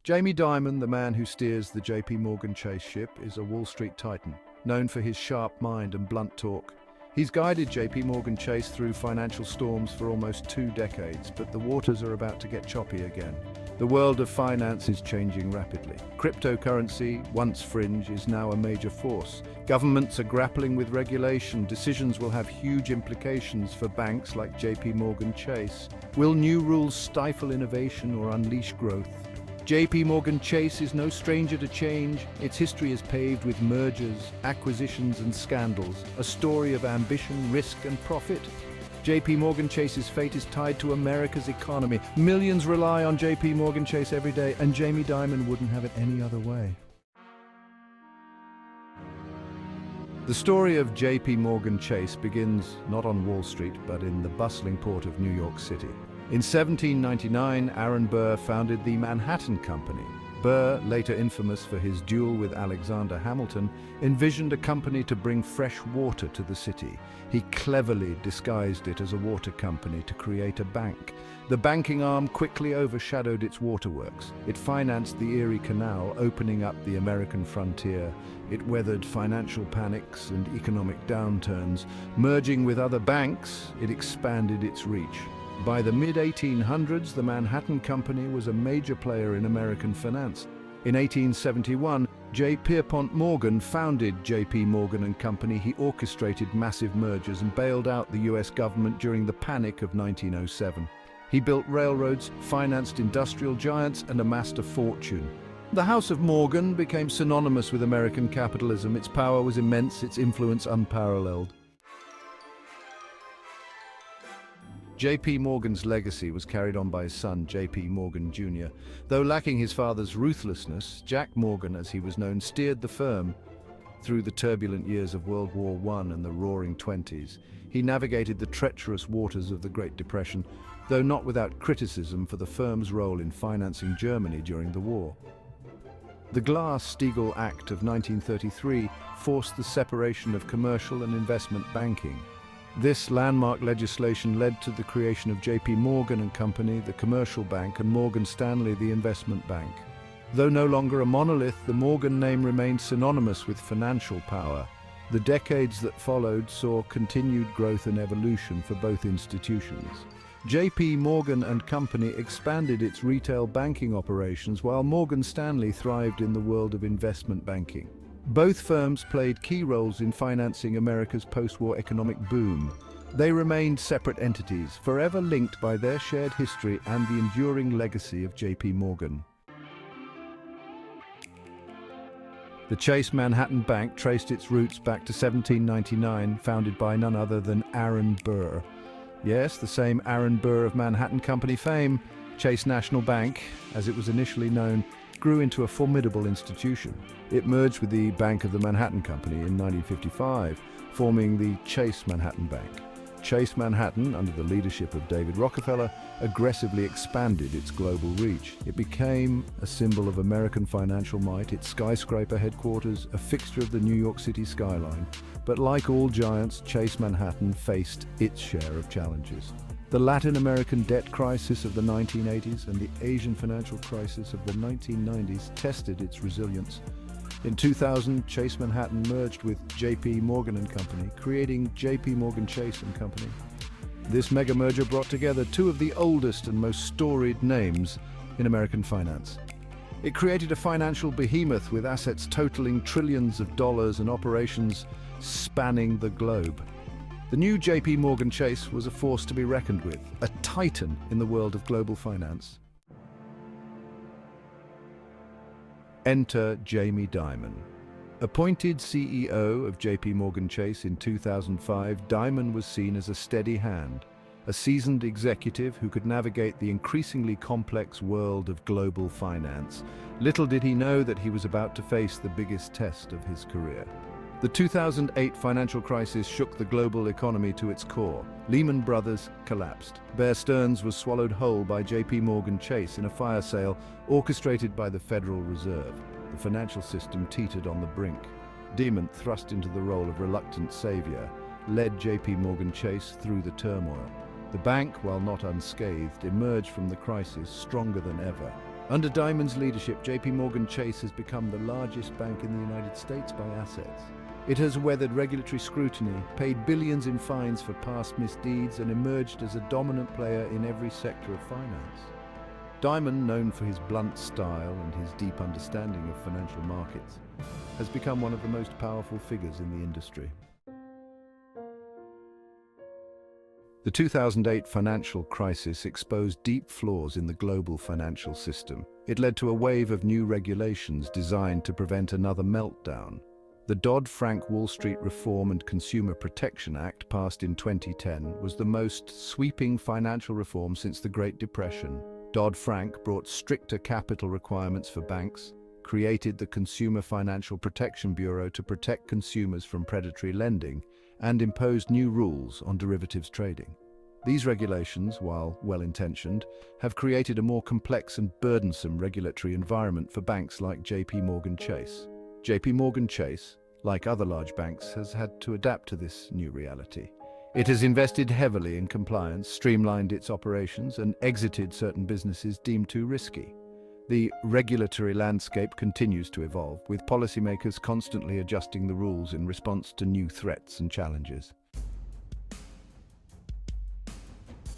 Jamie Dimon, the man who steers the JPMorgan Chase ship, is a Wall Street titan, known for his sharp mind and blunt talk. He's guided JPMorgan Chase through financial storms for almost 2 decades, but the waters are about to get choppy again. The world of finance is changing rapidly. Cryptocurrency, once fringe, is now a major force. Governments are grappling with regulation. Decisions will have huge implications for banks like JPMorgan Chase. Will new rules stifle innovation or unleash growth? JPMorgan Chase is no stranger to change. Its history is paved with mergers, acquisitions and scandals, a story of ambition, risk and profit. JPMorgan Chase's fate is tied to America's economy. Millions rely on JPMorgan Chase every day, and Jamie Dimon wouldn't have it any other way. The story of JPMorgan Chase begins not on Wall Street, but in the bustling port of New York City. In 1799, Aaron Burr founded the Manhattan Company. Burr, later infamous for his duel with Alexander Hamilton, envisioned a company to bring fresh water to the city. He cleverly disguised it as a water company to create a bank. The banking arm quickly overshadowed its waterworks. It financed the Erie Canal, opening up the American frontier. It weathered financial panics and economic downturns. Merging with other banks, it expanded its reach. By the mid-1800s, the Manhattan Company was a major player in American finance. In 1871, J. Pierpont Morgan founded J.P. Morgan & Company. He orchestrated massive mergers and bailed out the U.S. government during the Panic of 1907. He built railroads, financed industrial giants, and amassed a fortune. The House of Morgan became synonymous with American capitalism. Its power was immense, its influence unparalleled. J.P. Morgan's legacy was carried on by his son, J.P. Morgan Jr. Though lacking his father's ruthlessness, Jack Morgan, as he was known, steered the firm through the turbulent years of World War I and the Roaring Twenties. He navigated the treacherous waters of the Great Depression, though not without criticism for the firm's role in financing Germany during the war. The Glass-Steagall Act of 1933 forced the separation of commercial and investment banking. This landmark legislation led to the creation of J.P. Morgan & Company, the commercial bank, and Morgan Stanley, the investment bank. Though no longer a monolith, the Morgan name remained synonymous with financial power. The decades that followed saw continued growth and evolution for both institutions. J.P. Morgan & Company expanded its retail banking operations, while Morgan Stanley thrived in the world of investment banking. Both firms played key roles in financing America's post-war economic boom. They remained separate entities, forever linked by their shared history and the enduring legacy of J.P. Morgan. The Chase Manhattan Bank traced its roots back to 1799, founded by none other than Aaron Burr. Yes, the same Aaron Burr of Manhattan Company fame. Chase National Bank, as it was initially known, grew into a formidable institution. It merged with the Bank of the Manhattan Company in 1955, forming the Chase Manhattan Bank. Chase Manhattan, under the leadership of David Rockefeller, aggressively expanded its global reach. It became a symbol of American financial might, its skyscraper headquarters, a fixture of the New York City skyline. But like all giants, Chase Manhattan faced its share of challenges. The Latin American debt crisis of the 1980s and the Asian financial crisis of the 1990s tested its resilience. In 2000, Chase Manhattan merged with J.P. Morgan & Company, creating JPMorgan Chase & Company. This mega merger brought together two of the oldest and most storied names in American finance. It created a financial behemoth with assets totaling trillions of dollars and operations spanning the globe. The new J.P. Morgan Chase was a force to be reckoned with, a titan in the world of global finance. Enter Jamie Dimon. Appointed CEO of J.P. Morgan Chase in 2005, Dimon was seen as a steady hand, a seasoned executive who could navigate the increasingly complex world of global finance. Little did he know that he was about to face the biggest test of his career. The 2008 financial crisis shook the global economy to its core. Lehman Brothers collapsed. Bear Stearns was swallowed whole by J.P. Morgan Chase in a fire sale orchestrated by the Federal Reserve. The financial system teetered on the brink. Dimon, thrust into the role of reluctant savior, led J.P. Morgan Chase through the turmoil. The bank, while not unscathed, emerged from the crisis stronger than ever. Under Dimon's leadership, JPMorgan Chase has become the largest bank in the United States by assets. It has weathered regulatory scrutiny, paid billions in fines for past misdeeds, and emerged as a dominant player in every sector of finance. Dimon, known for his blunt style and his deep understanding of financial markets, has become one of the most powerful figures in the industry. The 2008 financial crisis exposed deep flaws in the global financial system. It led to a wave of new regulations designed to prevent another meltdown. The Dodd-Frank Wall Street Reform and Consumer Protection Act, passed in 2010, was the most sweeping financial reform since the Great Depression. Dodd-Frank brought stricter capital requirements for banks, created the Consumer Financial Protection Bureau to protect consumers from predatory lending, and imposed new rules on derivatives trading. These regulations, while well-intentioned, have created a more complex and burdensome regulatory environment for banks like JPMorgan Chase. JPMorgan Chase, like other large banks, has had to adapt to this new reality. It has invested heavily in compliance, streamlined its operations, and exited certain businesses deemed too risky. The regulatory landscape continues to evolve, with policymakers constantly adjusting the rules in response to new threats and challenges.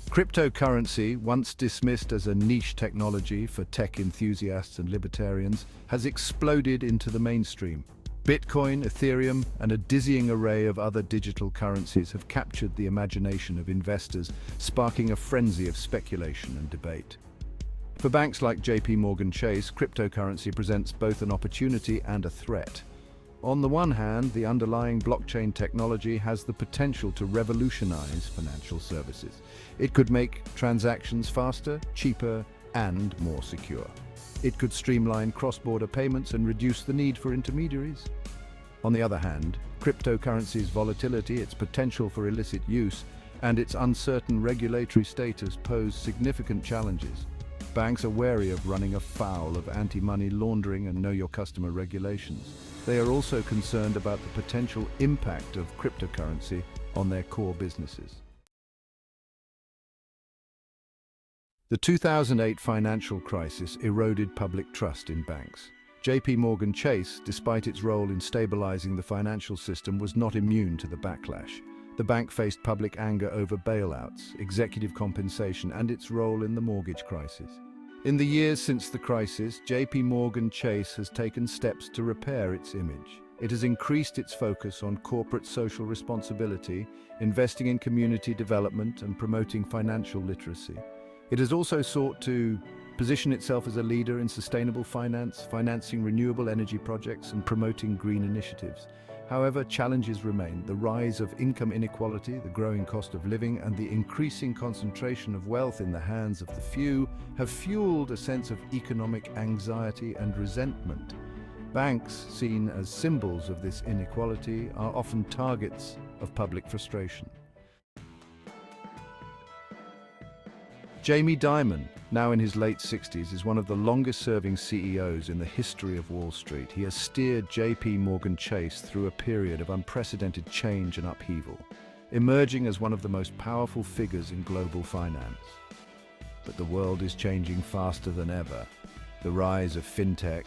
Cryptocurrency, once dismissed as a niche technology for tech enthusiasts and libertarians, has exploded into the mainstream. Bitcoin, Ethereum, and a dizzying array of other digital currencies have captured the imagination of investors, sparking a frenzy of speculation and debate. For banks like JPMorgan Chase, cryptocurrency presents both an opportunity and a threat. On the one hand, the underlying blockchain technology has the potential to revolutionize financial services. It could make transactions faster, cheaper, and more secure. It could streamline cross-border payments and reduce the need for intermediaries. On the other hand, cryptocurrency's volatility, its potential for illicit use, and its uncertain regulatory status pose significant challenges. Banks are wary of running afoul of anti-money laundering and know-your-customer regulations. They are also concerned about the potential impact of cryptocurrency on their core businesses. The 2008 financial crisis eroded public trust in banks. JPMorgan Chase, despite its role in stabilizing the financial system, was not immune to the backlash. The bank faced public anger over bailouts, executive compensation, and its role in the mortgage crisis. In the years since the crisis, JPMorgan Chase has taken steps to repair its image. It has increased its focus on corporate social responsibility, investing in community development, and promoting financial literacy. It has also sought to position itself as a leader in sustainable finance, financing renewable energy projects, and promoting green initiatives. However, challenges remain. The rise of income inequality, the growing cost of living, and the increasing concentration of wealth in the hands of the few have fueled a sense of economic anxiety and resentment. Banks, seen as symbols of this inequality, are often targets of public frustration. Jamie Dimon, now in his late 60s, is one of the longest-serving CEOs in the history of Wall Street. He has steered JPMorgan Chase through a period of unprecedented change and upheaval, emerging as one of the most powerful figures in global finance. But the world is changing faster than ever. The rise of fintech,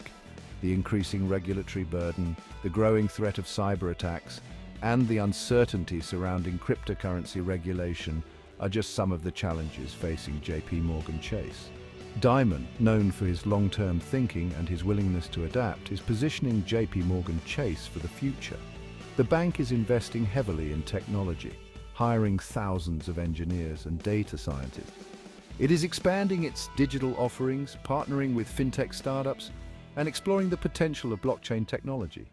the increasing regulatory burden, the growing threat of cyber attacks, and the uncertainty surrounding cryptocurrency regulation are just some of the challenges facing JPMorgan Chase. Dimon, known for his long-term thinking and his willingness to adapt, is positioning JPMorgan Chase for the future. The bank is investing heavily in technology, hiring thousands of engineers and data scientists. It is expanding its digital offerings, partnering with fintech startups, and exploring the potential of blockchain technology.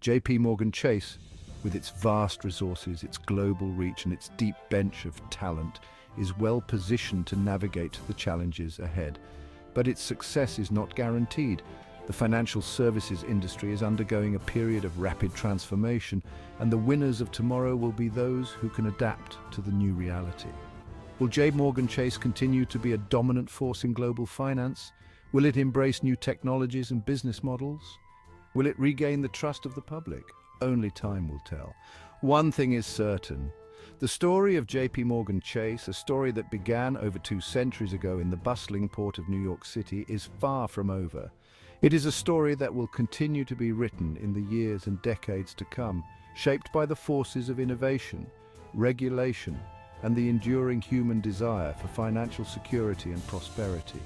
JPMorgan Chase, with its vast resources, its global reach, and its deep bench of talent, is well positioned to navigate the challenges ahead. But its success is not guaranteed. The financial services industry is undergoing a period of rapid transformation, and the winners of tomorrow will be those who can adapt to the new reality. Will JPMorgan Chase continue to be a dominant force in global finance? Will it embrace new technologies and business models? Will it regain the trust of the public? Only time will tell. One thing is certain: The story of JPMorgan Chase, a story that began over 2 centuries ago in the bustling port of New York City, is far from over. It is a story that will continue to be written in the years and decades to come, shaped by the forces of innovation, regulation, and the enduring human desire for financial security and prosperity.